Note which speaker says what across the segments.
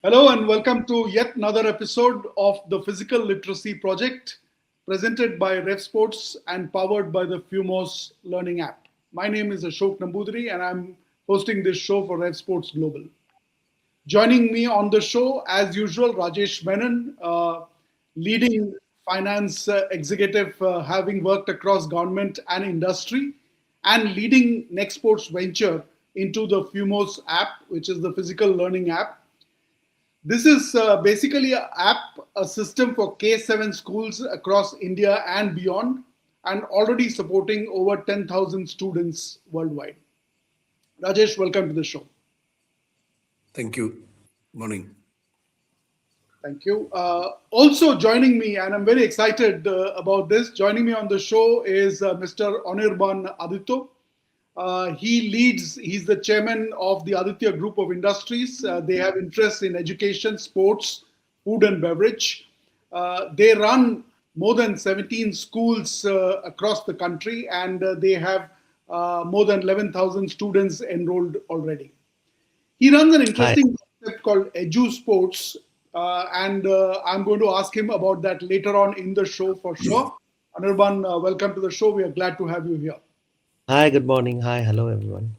Speaker 1: Hello and welcome to yet another episode of the Physical Literacy Project presented by Revsportz and powered by the Fumos Learning app. My name is Ashok Nambudiri and I'm hosting this show for Revsportz Global. Joining me on the show, as usual, Rajesh Menon, leading finance executive, having worked across government and industry, and leading Nextport's venture into the Fumos app, which is the physical learning app. This is basically an app, a system for K7 schools across India and beyond, and already supporting over 10,000 students worldwide. Rajesh, welcome to the show.
Speaker 2: Thank you. Morning.
Speaker 1: Thank you. Also joining me, and I'm very excited about this, joining me on the show is Mr. Anirban Aditya. He's the chairman of the Aditya Group of Industries. They have interests in education, sports, food and beverage. They run more than 17 schools across the country, and they have more than 11,000 students enrolled already. He runs an
Speaker 3: Hi.
Speaker 1: interesting concept called Sports, and I'm going to ask him about that later on in the show for sure. Anirban, welcome to the show. We are glad to have you here.
Speaker 3: Hi, good morning. Hi, hello everyone.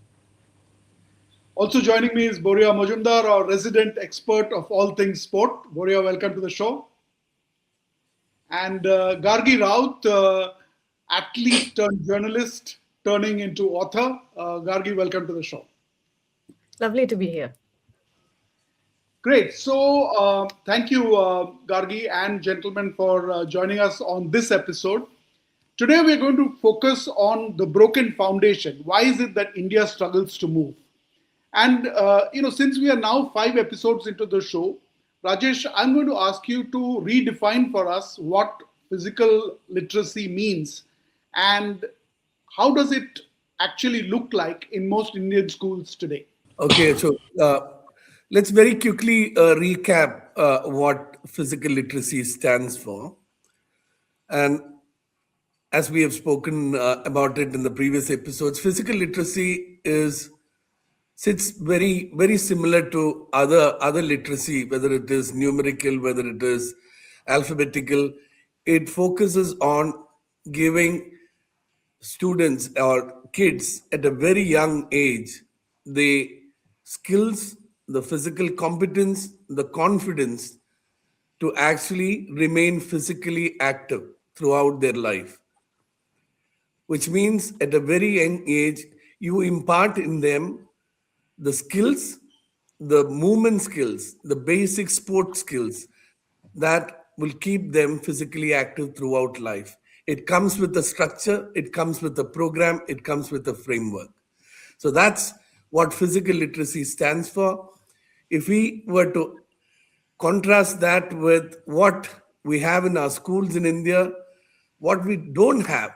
Speaker 1: Also joining me is Boria Majumdar, our resident expert of all things sport. Boria, welcome to the show. And Gargi Raut, athlete turned journalist, turning into author. Gargi, welcome to the show.
Speaker 4: Lovely to be here.
Speaker 1: Great. So thank you, Gargi and gentlemen, for joining us on this episode. Today, we're going to focus on the broken foundation. Why is it that India struggles to move? And, since we are now 5 episodes into the show, Rajesh, I'm going to ask you to redefine for us what physical literacy means and how does it actually look like in most Indian schools today?
Speaker 2: Okay, so let's very quickly recap what physical literacy stands for. And as we have spoken about it in the previous episodes, physical literacy sits very similar to other literacy, whether it is numerical, whether it is alphabetical. It focuses on giving students or kids at a very young age the skills, the physical competence, the confidence to actually remain physically active throughout their life, which means at a very young age, you impart in them the skills, the movement skills, the basic sport skills that will keep them physically active throughout life. It comes with a structure, it comes with a program, it comes with a framework. So that's what physical literacy stands for. If we were to contrast that with what we have in our schools in India, what we don't have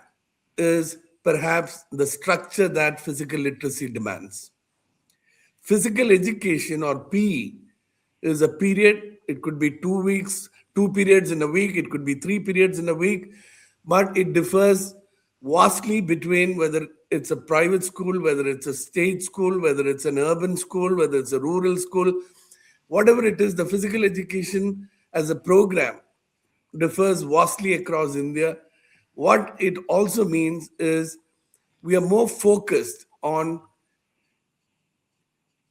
Speaker 2: is perhaps the structure that physical literacy demands. Physical education or PE is a period, it could be 2 weeks, 2 periods in a week, it could be 3 periods in a week, but it differs vastly between whether it's a private school, whether it's a state school, whether it's an urban school, whether it's a rural school, whatever it is, the physical education as a program differs vastly across India. What it also means is we are more focused on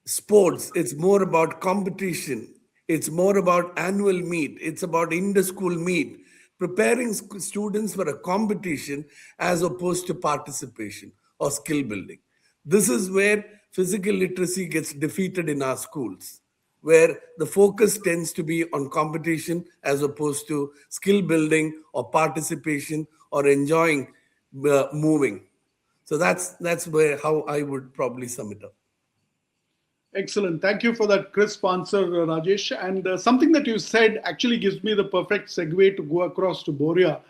Speaker 2: sports. It's more about competition. It's more about annual meet. It's about inter-school meet, preparing students for a competition as opposed to participation or skill building. This is where physical literacy gets defeated in our schools, where the focus tends to be on competition as opposed to skill building or participation or enjoying moving. So that's where how I would probably sum it up.
Speaker 1: Excellent. Thank you for that crisp answer, Rajesh. And something that you said actually gives me the perfect segue to go across to Boria.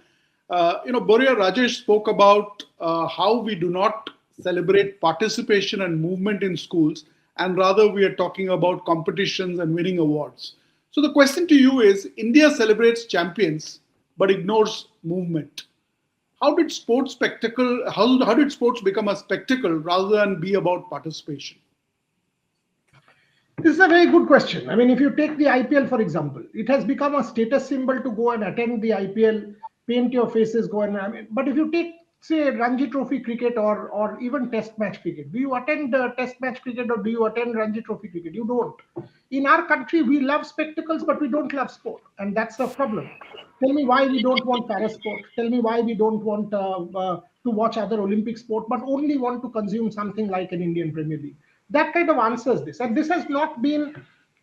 Speaker 1: Boria, Rajesh spoke about how we do not celebrate participation and movement in schools, and rather we are talking about competitions and winning awards. So the question to you is, India celebrates champions but ignores movement. How did sports become a spectacle rather than be about participation?
Speaker 5: This is a very good question. I mean, if you take the IPL, for example, it has become a status symbol to go and attend the IPL, paint your faces, go and. I mean, but if you take, say, Ranji Trophy cricket or even Test match cricket, do you attend Test match cricket or do you attend Ranji Trophy cricket? You don't. In our country, we love spectacles, but we don't love sport, and that's a problem. Tell me why we don't want parasport. Tell me why we don't want to watch other Olympic sport, but only want to consume something like an Indian Premier League. That kind of answers this, and this has not been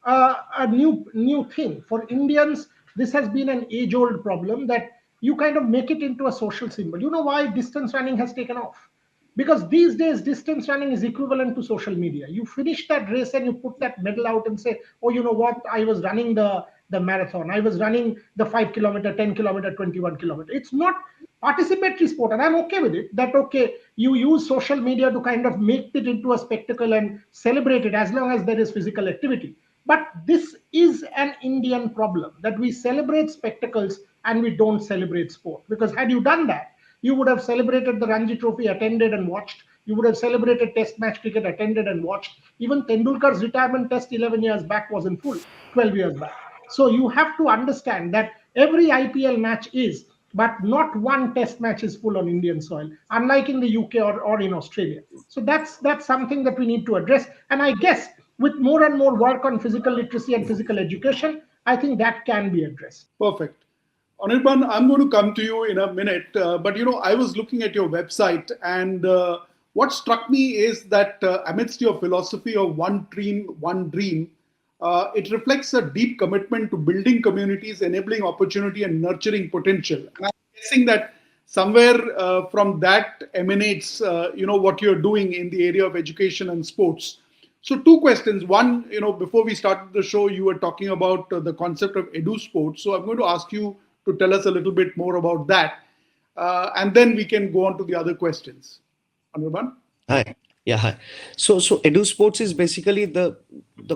Speaker 5: a new thing for Indians. This has been an age-old problem that you kind of make it into a social symbol. You know why distance running has taken off? Because these days distance running is equivalent to social media. You finish that race and you put that medal out and say, oh, you know what, I was running the marathon, I was running the 5 kilometer, 10 kilometer, 21 kilometer. It's not participatory sport, and I'm okay with it, that okay, you use social media to kind of make it into a spectacle and celebrate it as long as there is physical activity. But this is an Indian problem, that we celebrate spectacles and we don't celebrate sport. Because had you done that, you would have celebrated the Ranji Trophy, attended and watched. You would have celebrated Test match cricket, attended and watched. Even Tendulkar's retirement test 11 years back was in full, 12 years back. So you have to understand that every IPL match is, but not one Test match is full on Indian soil, unlike in the UK or in Australia. So that's something that we need to address. And I guess with more and more work on physical literacy and physical education, I think that can be addressed.
Speaker 1: Perfect. Anirban, I'm going to come to you in a minute, but I was looking at your website, and what struck me is that amidst your philosophy of one team, one dream, it reflects a deep commitment to building communities, enabling opportunity, and nurturing potential. And I'm guessing that somewhere from that emanates, what you're doing in the area of education and sports. So two questions. One, before we started the show, you were talking about the concept of edu sports. So I'm going to ask you to tell us a little bit more about that. And then we can go on to the other questions. Anirban?
Speaker 3: Hi. Yeah, hi. So Edu Sports is basically the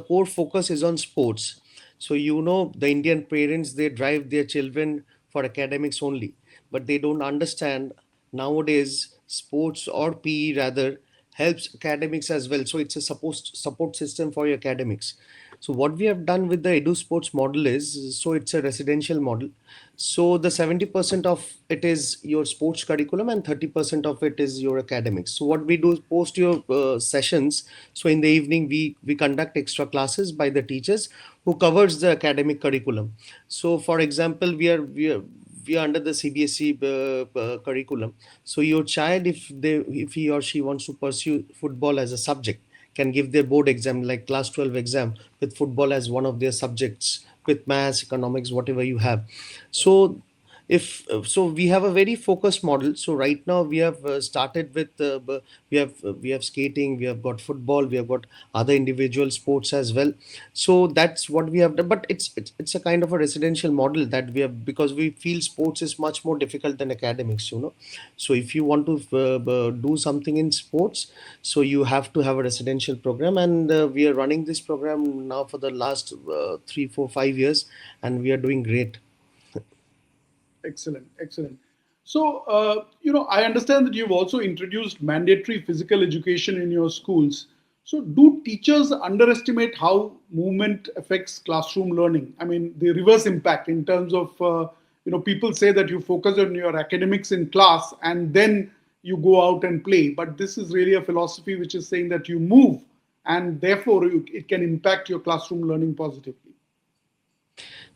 Speaker 3: core focus is on sports. So the Indian parents, they drive their children for academics only, but they don't understand nowadays sports or PE rather helps academics as well. So it's a support system for your academics. So what we have done with the Edu Sports model is, so it's a residential model. So the 70% of it is your sports curriculum and 30% of it is your academics. So what we do is post your sessions. So in the evening, we conduct extra classes by the teachers who covers the academic curriculum. So for example, we are under the CBSE curriculum. So your child, if he or she wants to pursue football as a subject, can give their board exam like class 12 exam with football as one of their subjects, with maths, economics, whatever you have. So if so we have a very focused model. So right now we have started with we have skating, we have got football, we have got other individual sports as well. So that's what we have done, but it's a kind of a residential model that we have, because we feel sports is much more difficult than academics. So if you want to do something in sports, so you have to have a residential program, and we are running this program now for the last 3 4 5 years, and we are doing great.
Speaker 1: Excellent, excellent. So, I understand that you've also introduced mandatory physical education in your schools. So, do teachers underestimate how movement affects classroom learning? I mean, the reverse impact in terms of, people say that you focus on your academics in class and then you go out and play. But this is really a philosophy which is saying that you move, and therefore it can impact your classroom learning positively.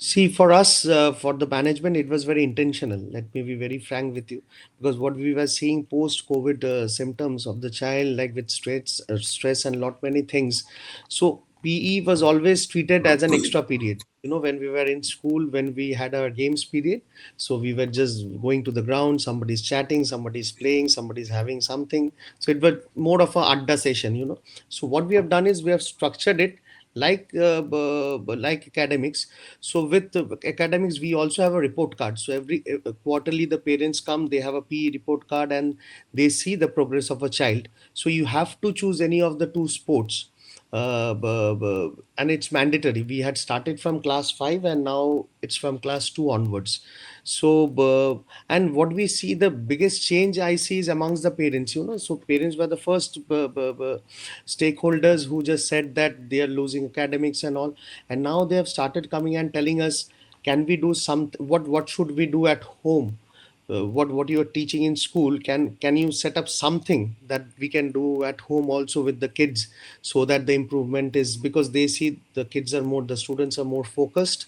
Speaker 3: See, for us, for the management, it was very intentional. Let me be very frank with you, because what we were seeing post-COVID symptoms of the child, like with stress and lot many things. So PE was always treated as an extra period. When we were in school, when we had our games period, so we were just going to the ground. Somebody's chatting, somebody's playing, somebody's having something. So it was more of a adda session. So what we have done is we have structured it like academics. So with the academics, we also have a report card. So every quarterly, the parents come, they have a PE report card, and they see the progress of a child. So you have to choose any of the two sports. and it's mandatory. We had started from class 5 and now it's from class 2 onwards. So and what we see, the biggest change I see is amongst the parents, so parents were the first stakeholders who just said that they are losing academics and all, and now they have started coming and telling us, can we do some, what should we do at home? What you are teaching in school, can you set up something that we can do at home also with the kids, so that the improvement is, because they see the students are more focused,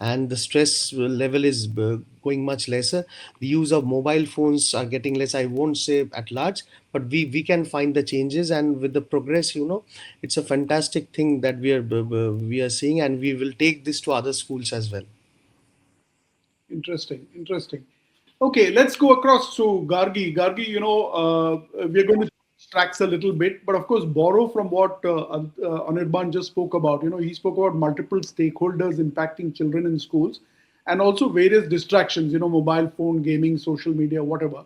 Speaker 3: and the stress level is going much lesser. The use of mobile phones are getting less, I won't say at large, but we can find the changes, and with the progress, it's a fantastic thing that we are seeing, and we will take this to other schools as well.
Speaker 1: Interesting, interesting. Okay, let's go across to Gargi. Gargi, we're going to change tracks a little bit, but of course, borrow from what Anirban just spoke about. He spoke about multiple stakeholders impacting children in schools, and also various distractions. Mobile phone, gaming, social media, whatever.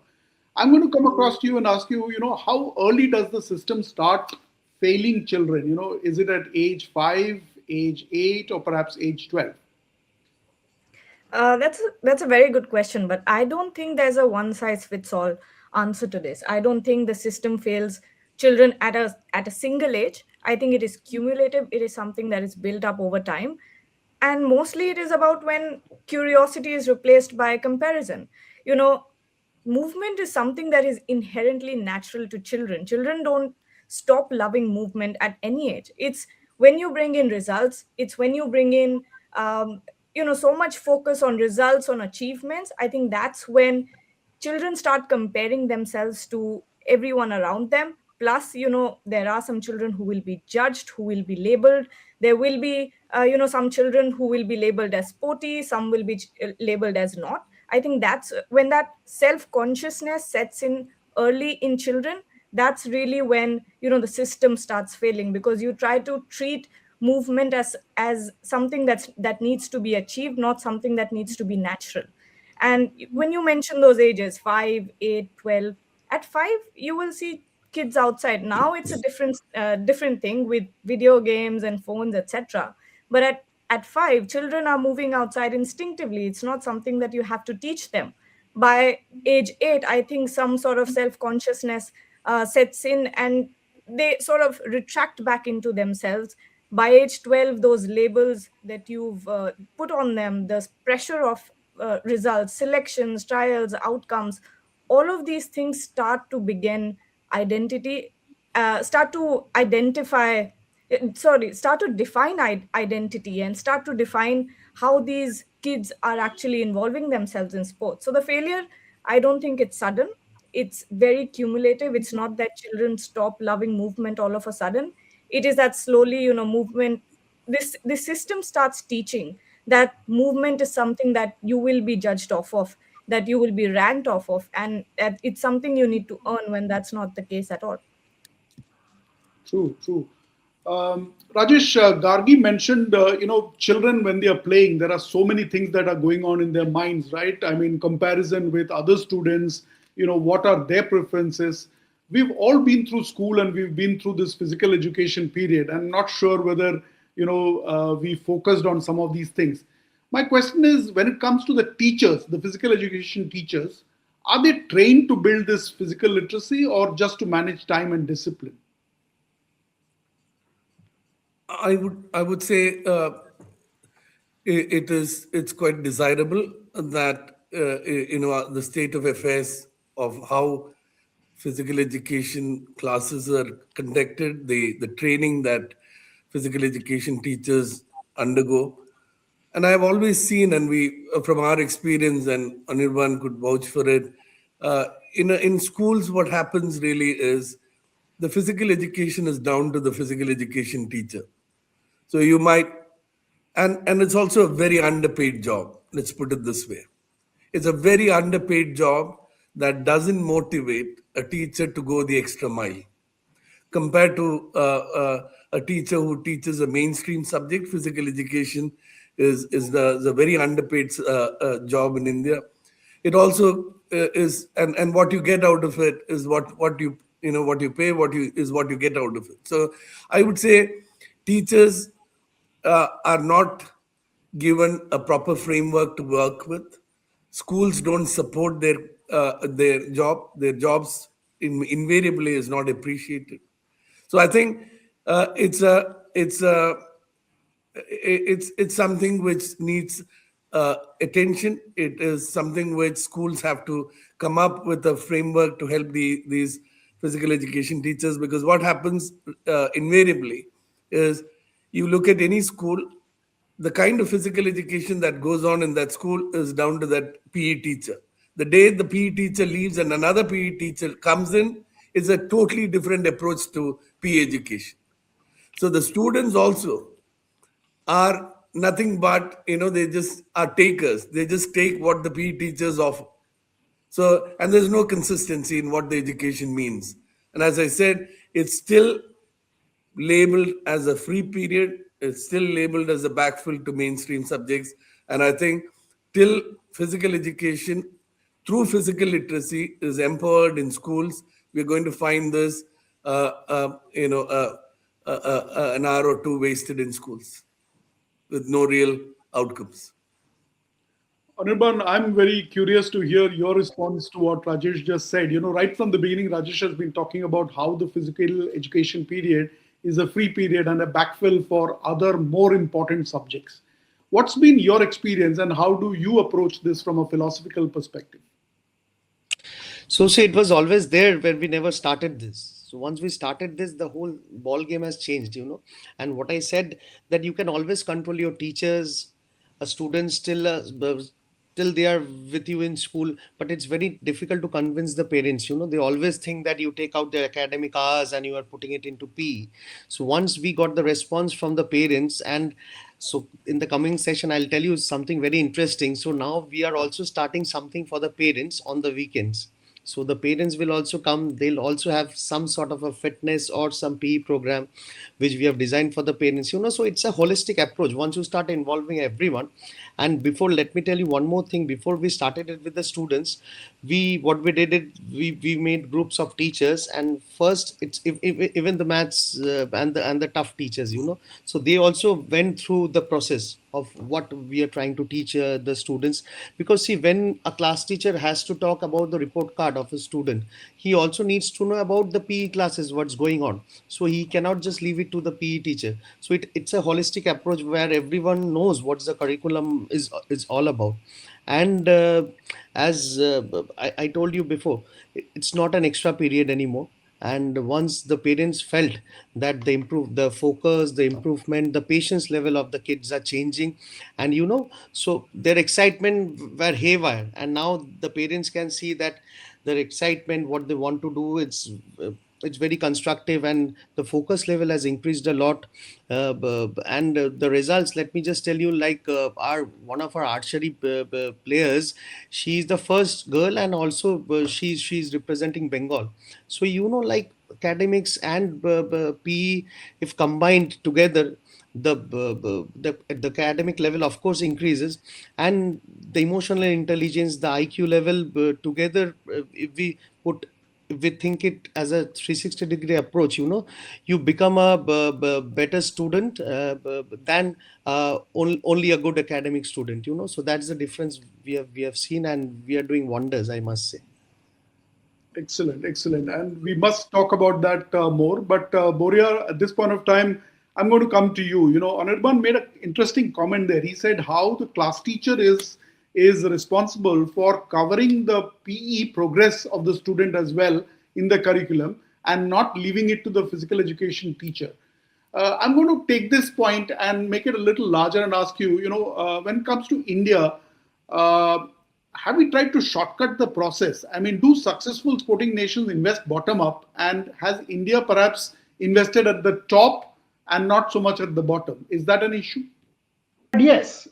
Speaker 1: I'm going to come across to you and ask you. How early does the system start failing children? Is it at age 5, age 8, or perhaps age 12?
Speaker 4: That's a very good question, but I don't think there's a one size fits all answer to this. I don't think the system fails children at a single age. I think it is cumulative. It is something that is built up over time, and mostly it is about when curiosity is replaced by comparison. You know, movement is something that is inherently natural to children. Children don't stop loving movement at any age. It's when you bring in results, it's when you bring in so much focus on results, on achievements. I think that's when children start comparing themselves to everyone around them. Plus, there are some children who will be judged, who will be labeled. There will be some children who will be labeled as sporty, some will be labeled as not. I think that's when that self consciousness sets in early in children. That's really when the system starts failing, because you try to treat movement as something that needs to be achieved, not something that needs to be natural. And when you mention those ages, 5, 8, 12, at 5 you will see kids outside. Now it's a different thing with video games and phones, etc. But at 5, children are moving outside instinctively. It's not something that you have to teach them. By age 8, I think some sort of self consciousness sets in, and they sort of retract back into themselves. By age 12, those labels that you've put on them, the pressure of results, selections, trials, outcomes, all of these things start to begin identity, start to identify, start to define identity, and start to define how these kids are actually involving themselves in sports. So the failure, I don't think it's sudden. It's very cumulative. It's not that children stop loving movement all of a sudden. It is that slowly, movement, this system starts teaching that movement is something that you will be judged off of, that you will be ranked off of, and that it's something you need to earn, when that's not the case at all.
Speaker 1: True, true. Rajesh, Gargi mentioned, children when they are playing, there are so many things that are going on in their minds, right? I mean, comparison with other students, what are their preferences? We've all been through school and we've been through this physical education period. I'm not sure whether, we focused on some of these things. My question is, when it comes to the teachers, the physical education teachers, are they trained to build this physical literacy or just to manage time and discipline?
Speaker 2: I would say it's quite desirable that the state of affairs of how physical education classes are conducted, the training that physical education teachers undergo. And I've always seen, and we, from our experience, and Anirban could vouch for it, in schools, what happens really is the physical education is down to the physical education teacher. So you might, and it's also a very underpaid job. Let's put it this way. It's a very underpaid job that doesn't motivate a teacher to go the extra mile. Compared to a teacher who teaches a mainstream subject, physical education is the very underpaid job in India. It also is, and what you get out of it is what you pay, what you get out of it. So I would say Teachers are not given a proper framework to work with. Schools don't support their job. Their jobs invariably is not appreciated. So I think it's something which needs attention. It is something which schools have to come up with a framework to help these physical education teachers, because what happens invariably is, you look at any school, the kind of physical education that goes on in that school is down to that PE teacher. The day the PE teacher leaves and another PE teacher comes in, is a totally different approach to PE education. So the students also are nothing but, they just are takers. They just take what the PE teachers offer. So, and there's no consistency in what the education means. And as I said, it's still labeled as a free period. It's still labeled as a backfill to mainstream subjects. And I think till physical education through physical literacy is empowered in schools, we're going to find this, an hour or two wasted in schools with no real outcomes.
Speaker 1: Anirban, I'm very curious to hear your response to what Rajesh just said. Right from the beginning, Rajesh has been talking about how the physical education period is a free period and a backfill for other more important subjects. What's been your experience and how do you approach this from a philosophical perspective?
Speaker 3: So see, it was always there when we never started this. So once we started this, the whole ball game has changed. And what I said, that you can always control your teachers, a student till they are with you in school, but it's very difficult to convince the parents. They always think that you take out their academic hours and you are putting it into PE. So once we got the response from the parents, and so in the coming session, I'll tell you something very interesting. So now we are also starting something for the parents on the weekends. So the parents will also come. They'll also have some sort of a fitness or some PE program, which we have designed for the parents. So it's a holistic approach. Once you start involving everyone, and before, let me tell you one more thing. Before we started it with the students, we made groups of teachers, and first even the maths and the tough teachers. So they also went through the process of what we are trying to teach the students, because see, when a class teacher has to talk about the report card of a student, he also needs to know about the PE classes, what's going on. So he cannot just leave it to the PE teacher. So it's a holistic approach where everyone knows what the curriculum is all about. And as I told you before, it's not an extra period anymore. And once the parents felt that the focus, the improvement, the patience level of the kids are changing, and so their excitement were haywire, and now the parents can see that their excitement, what they want to do, it's very constructive, and the focus level has increased a lot. And the results, let me just tell you, like our one of our archery players, she's the first girl, and also she's representing Bengal. So like academics and PE, if combined together, the academic level of course increases, and the emotional intelligence, the IQ level together, if we think it as a 360-degree approach, you become a better student than only a good academic student. So that's the difference we have seen, and we are doing wonders, I must say.
Speaker 1: Excellent, excellent. And we must talk about that more. But Boria, at this point of time, I'm going to come to you. Anirban made an interesting comment there. He said how the class teacher is responsible for covering the PE progress of the student as well in the curriculum and not leaving it to the physical education teacher. I'm going to take this point and make it a little larger and ask you, when it comes to India, have we tried to shortcut the process? I mean, do successful sporting nations invest bottom up? And has India perhaps invested at the top and not so much at the bottom? Is that an issue?
Speaker 5: Yes,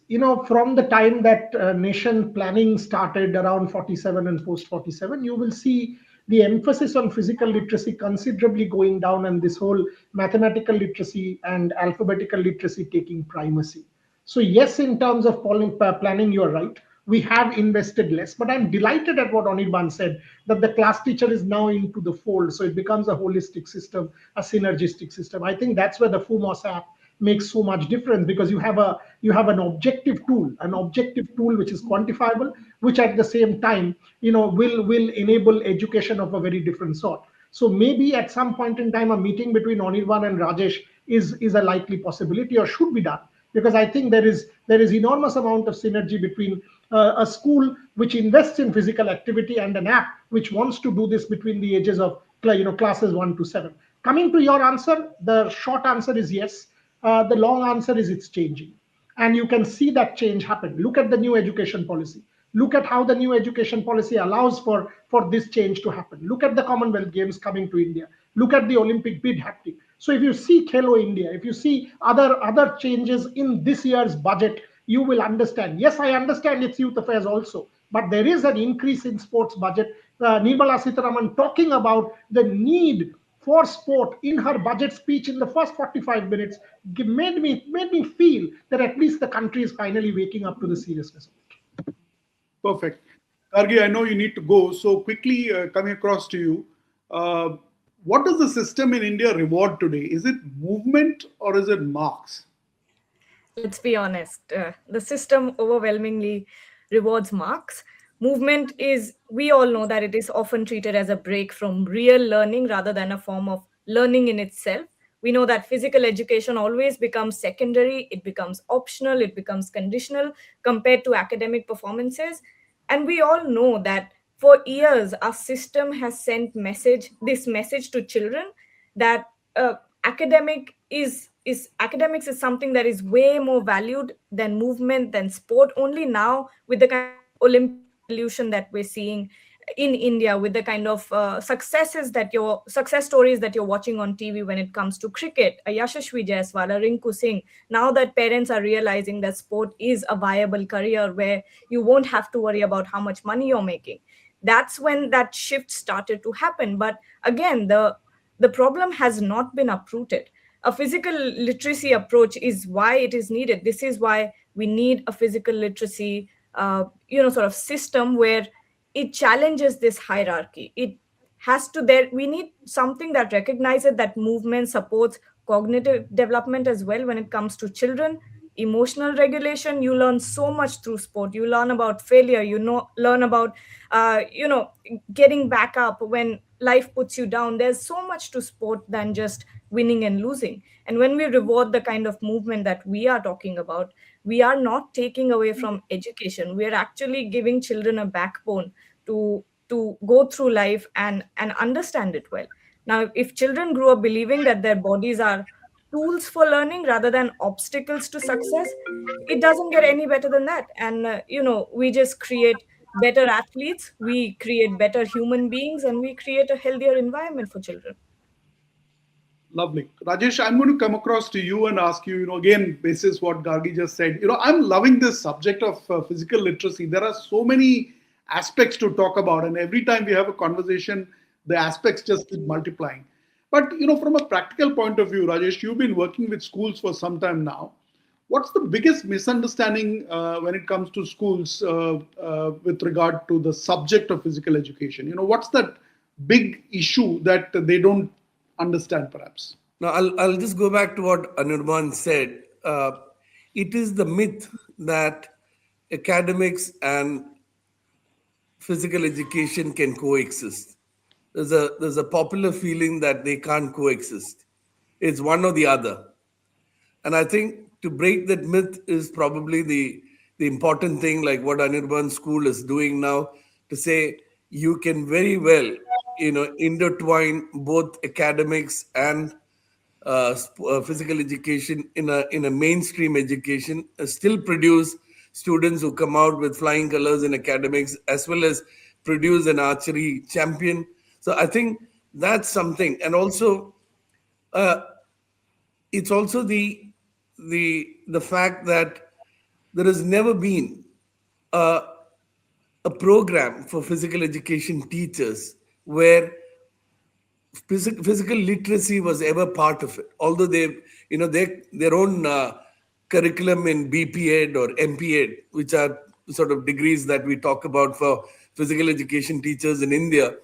Speaker 5: from the time that nation planning started around 47 and post 47, you will see the emphasis on physical literacy considerably going down, and this whole mathematical literacy and alphabetical literacy taking primacy. So yes, in terms of planning, you're right. We have invested less, but I'm delighted at what Anirban said, that the class teacher is now into the fold. So it becomes a holistic system, a synergistic system. I think that's where the FUMOS app makes so much difference, because you have an objective tool which is quantifiable, which at the same time, will enable education of a very different sort. So maybe at some point in time, a meeting between Anirban and Rajesh is a likely possibility, or should be done, because I think there is enormous amount of synergy between a school which invests in physical activity and an app which wants to do this between the ages of classes 1 to 7. Coming to your answer, the short answer is yes. The long answer is it's changing, and you can see that change happen. Look at the new education policy. Look at how the new education policy allows for this change to happen. Look at the Commonwealth Games coming to India. Look at the Olympic bid happening. So if you see Khelo India, if you see other changes in this year's budget, you will understand. Yes, I understand it's youth affairs also, but there is an increase in sports budget. Nirmala Sitharaman talking about the need for sport in her budget speech in the first 45 minutes made me feel that at least the country is finally waking up to the seriousness of it.
Speaker 1: Perfect. Gargi, I know you need to go. So quickly coming across to you, what does the system in India reward today? Is it movement or is it marks?
Speaker 4: Let's be honest. The system overwhelmingly rewards marks. Movement is, we all know that it is often treated as a break from real learning rather than a form of learning in itself. We know that physical education always becomes secondary, it becomes optional, it becomes conditional compared to academic performances. And we all know that for years, our system has sent this message to children that academics is something that is way more valued than movement, than sport. Only now, with the kind of Olympic evolution that we're seeing in India, with the kind of success stories that you're watching on TV when it comes to cricket, a Yashasvi Jaiswal, a Rinku Singh, now that parents are realizing that sport is a viable career where you won't have to worry about how much money you're making. That's when that shift started to happen. But again, the problem has not been uprooted. A physical literacy approach is why it is needed. This is why we need a physical literacy, sort of system where it challenges this hierarchy. It has to there. We need something that recognizes that movement supports cognitive development as well when it comes to children. Emotional regulation, you learn so much through sport. You learn about failure, learn about getting back up when life puts you down. There's so much to sport than just winning and losing. And when we reward the kind of movement that we are talking about, we are not taking away from education. We are actually giving children a backbone to go through life and understand it well. Now, if children grow up believing that their bodies are tools for learning rather than obstacles to success, it doesn't get any better than that. And we just create better athletes, we create better human beings, and we create a healthier environment for children.
Speaker 1: Lovely. Rajesh, I'm going to come across to you and ask you, again, basis what Gargi just said, I'm loving this subject of physical literacy. There are so many aspects to talk about, and every time we have a conversation, the aspects just keep multiplying. But, from a practical point of view, Rajesh, you've been working with schools for some time now. What's the biggest misunderstanding when it comes to schools with regard to the subject of physical education? What's that big issue that they don't understand, perhaps?
Speaker 2: Now, I'll just go back to what Anirban said. It is the myth that academics and physical education can coexist. There's a popular feeling that they can't coexist. It's one or the other. And I think to break that myth is probably the important thing, like what Anirban School is doing now, to say you can very well, intertwine both academics and physical education in a mainstream education, still produce students who come out with flying colors in academics, as well as produce an archery champion. So I think that's something. And also, it's also the fact that there has never been a program for physical education teachers where physical literacy was ever part of it. Although their own curriculum in BP Ed or MP Ed, which are sort of degrees that we talk about for physical education teachers in India,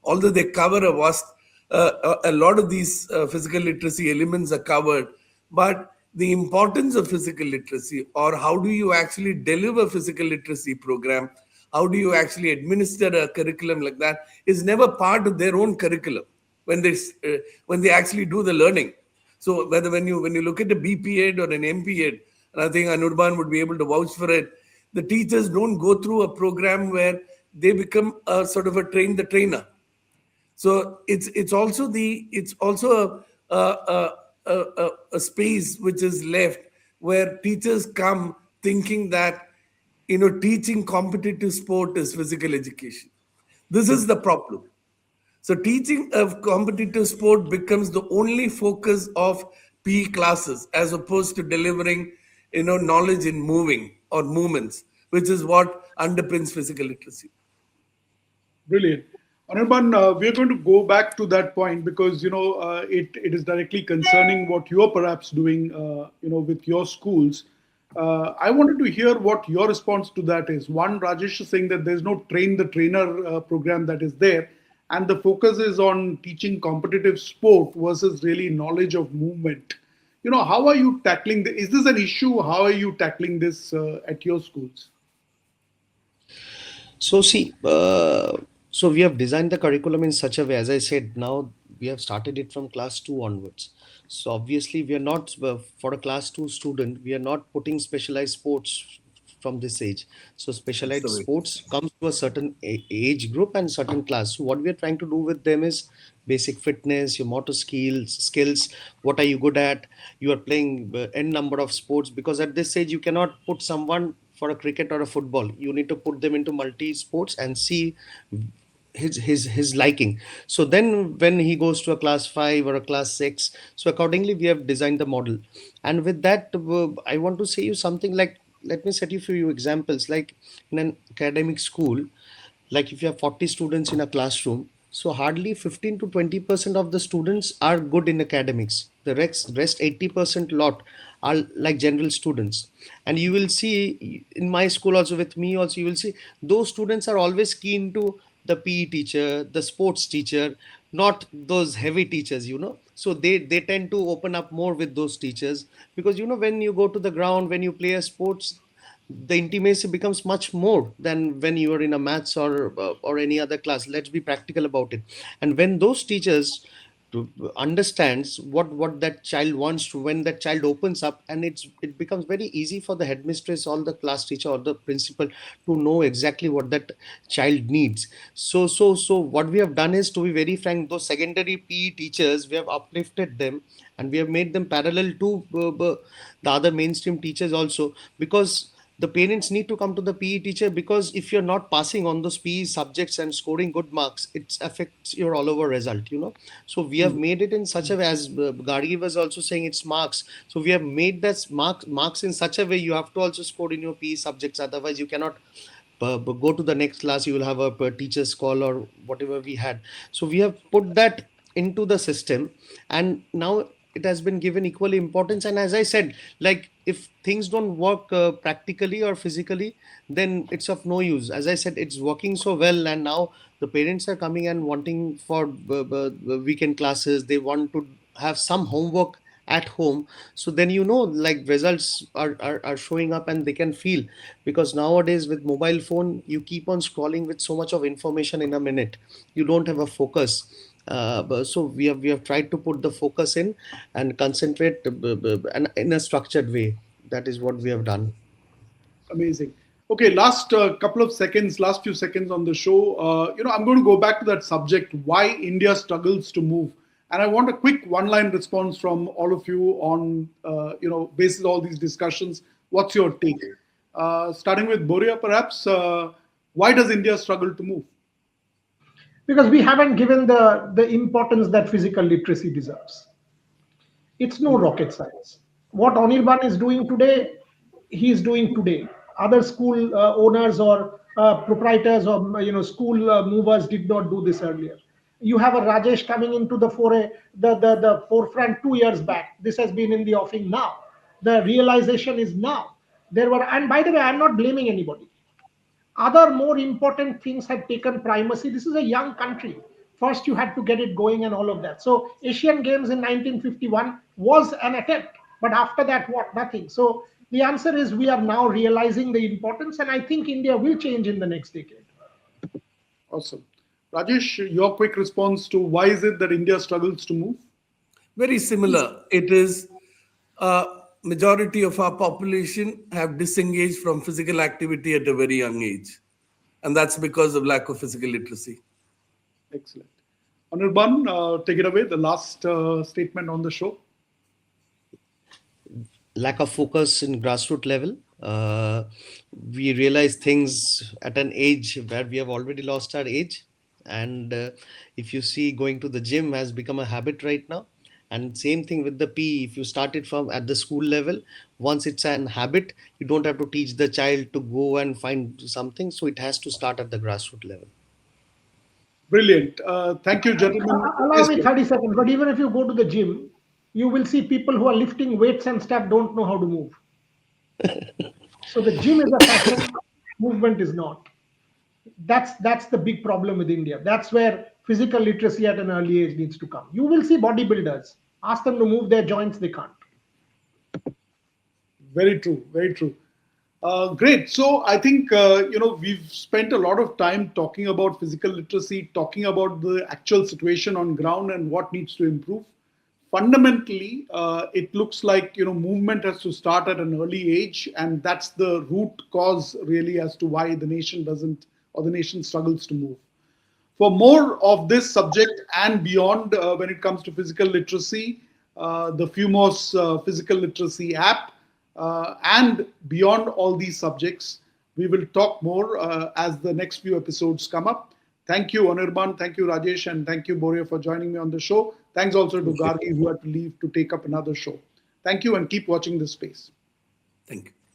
Speaker 2: although they cover a lot of these physical literacy elements are covered, but the importance of physical literacy, or how do you actually deliver physical literacy program, how do you actually administer a curriculum like that, is never part of their own curriculum when they actually do the learning. So whether when you look at a BP ed or an MP ed, and I think Anurban would be able to vouch for it, the teachers don't go through a program where they become a sort of a train the trainer. So it's also a space which is left where teachers come thinking that teaching competitive sport is physical education. This is the problem. So teaching of competitive sport becomes the only focus of PE classes as opposed to delivering knowledge in moving or movements, which is what underpins physical literacy.
Speaker 1: Brilliant. Anirban, we are going to go back to that point because it is directly concerning what you are perhaps doing with your schools. I wanted to hear what your response to that is. One, Rajesh is saying that there's no train the trainer program that is there, and the focus is on teaching competitive sport versus really knowledge of movement. How are you tackling this? Is this an issue? How are you tackling this at your schools?
Speaker 3: So see, so we have designed the curriculum in such a way, as I said, now we have started it from class 2 onwards. So obviously we are not, for a class 2 student, we are not putting specialized sports from this age. So specialized
Speaker 2: Sorry.
Speaker 3: sports comes to a certain age group and certain class. So what we are trying to do with them is basic fitness, your motor skills, what are you good at? You are playing n number of sports, because at this age you cannot put someone for a cricket or a football. You need to put them into multi sports and see his liking. So then when he goes to a class 5 or a class 6, so accordingly we have designed the model. And with that, I want to say you something like, let me set you a few examples. Like in an academic school, like if you have 40 students in a classroom, so hardly 15 to 20% of the students are good in academics. The rest 80% lot are like general students. And you will see in my school also, with me also, you will see those students are always keen to the PE teacher, the sports teacher, not those heavy teachers. So they tend to open up more with those teachers, because when you go to the ground, when you play a sports, the intimacy becomes much more than when you are in a maths or any other class. Let's be practical about it. And when those teachers understands what that child wants to, when that child opens up, and it becomes very easy for the headmistress or the class teacher or the principal to know exactly what that child needs. So what we have done is, to be very frank, those secondary PE teachers, we have uplifted them and we have made them parallel to the other mainstream teachers also, because the parents need to come to the PE teacher, because if you're not passing on those PE subjects and scoring good marks, it affects your all over result. So we have made it in such a way, as Gargi was also saying, it's marks. So we have made that marks in such a way, you have to also score in your PE subjects, otherwise you cannot go to the next class. You will have a teacher's call or whatever we had. So we have put that into the system, and now it has been given equally importance. And as I said, like if things don't work practically or physically, then it's of no use. As I said, it's working so well, and now the parents are coming and wanting for weekend classes. They want to have some homework at home. So then like results are showing up and they can feel, because nowadays with mobile phone you keep on scrolling with so much of information in a minute, you don't have a focus. So we have tried to put the focus in and concentrate and in a structured way. That is what we have done.
Speaker 1: Amazing. Okay, last last few seconds on the show. I'm going to go back to that subject, why India struggles to move. And I want a quick one-line response from all of you on, basis all these discussions. What's your take? Starting with Boria, perhaps. Why does India struggle to move?
Speaker 5: Because we haven't given the importance that physical literacy deserves. It's no rocket science. What Anirban is doing today, he is doing today. Other school owners or proprietors or school movers did not do this earlier. You have a Rajesh coming into the foray, the forefront 2 years back. This has been in the offing now. The realization is now. And by the way, I'm not blaming anybody. Other more important things have taken primacy. This is a young country. First, you had to get it going and all of that. So, Asian Games in 1951 was an attempt. But after that, what? Nothing. So the answer is we are now realizing the importance, and I think India will change in the next decade.
Speaker 1: Awesome. Rajesh, your quick response to why is it that India struggles to move?
Speaker 2: Very similar. It is majority of our population have disengaged from physical activity at a very young age. And that's because of lack of physical literacy.
Speaker 1: Excellent. Anirban, take it away, the last statement on the show.
Speaker 3: Lack of focus in grassroots level. We realize things at an age where we have already lost our age. And if you see, going to the gym has become a habit right now. And same thing with the PE. If you start it from at the school level, once it's an habit, you don't have to teach the child to go and find something. So it has to start at the grassroots level.
Speaker 1: Brilliant. Thank you, gentlemen.
Speaker 5: Allow me 30 seconds. But even if you go to the gym, you will see people who are lifting weights and stuff don't know how to move. So the gym is a fashion, movement is not. That's the big problem with India. That's where physical literacy at an early age needs to come. You will see bodybuilders. Ask them to move their joints, they can't.
Speaker 1: Very true. Very true. Great. So I think we've spent a lot of time talking about physical literacy, talking about the actual situation on ground and what needs to improve. Fundamentally, it looks like movement has to start at an early age, and that's the root cause really as to why the nation doesn't, or the nation struggles to move. For more of this subject and beyond, when it comes to physical literacy, the FUMOS physical literacy app, and beyond all these subjects, we will talk more as the next few episodes come up. Thank you, Anirban. Thank you, Rajesh. And thank you, Boria, for joining me on the show. Thanks also to Gargi, who had to leave to take up another show. Thank you, and keep watching this space.
Speaker 2: Thank you.